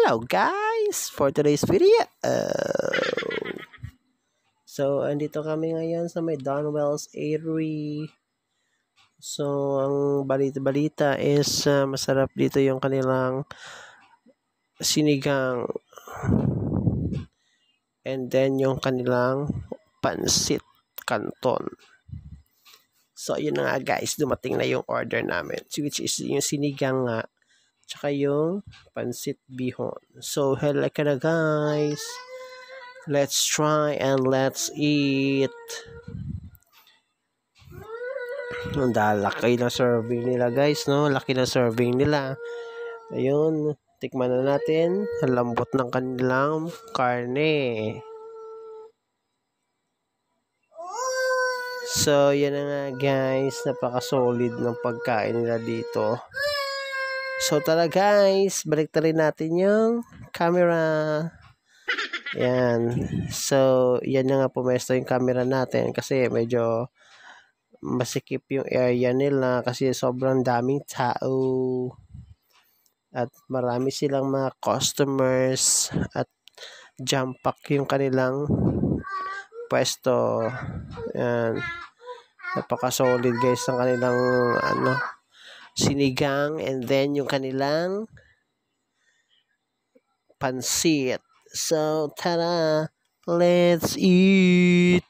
Hello guys! For today's video, so andito kami ngayon sa may Donwell's Airy. So ang balita-balita is masarap dito yung kanilang sinigang and then yung kanilang pansit canton. So yun na nga guys, dumating na yung order namin, which is yung sinigang nga tsaka yung pansit bihon. So hello ka na guys, let's try and let's eat. Ang laki ng serving nila guys, no? Laki ng serving nila. Ayun, tikman na natin. Ang lambot ng kanilang karne. So yan na nga guys, napaka-solid ng pagkain nila dito. So tara guys, balik na rin natin yung camera. Yan. So yan na nga, pumesto yung camera natin kasi medyo masikip yung area nila kasi sobrang daming tao. At marami silang mga customers at jam pack yung kanilang pwesto. Yan. Napaka-solid guys ng kanilang sinigang and then yung kanilang pansit. So tara, let's eat.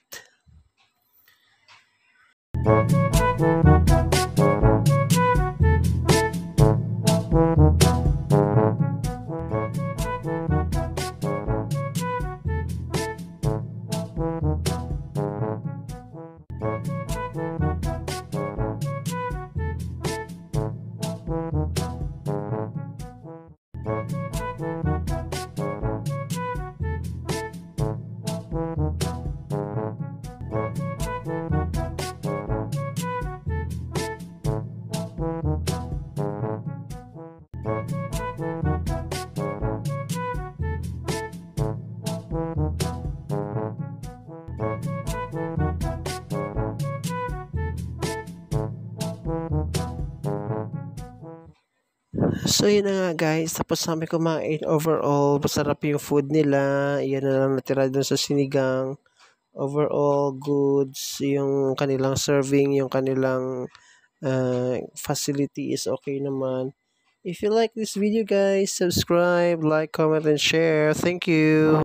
So yun na nga guys, tapos namin kumain. Overall, masarap yung food nila. Yan na lang natira dun sa sinigang. Overall, goods. Yung kanilang serving, yung kanilang facility is okay naman. If you like this video guys, subscribe, like, comment, and share. Thank you.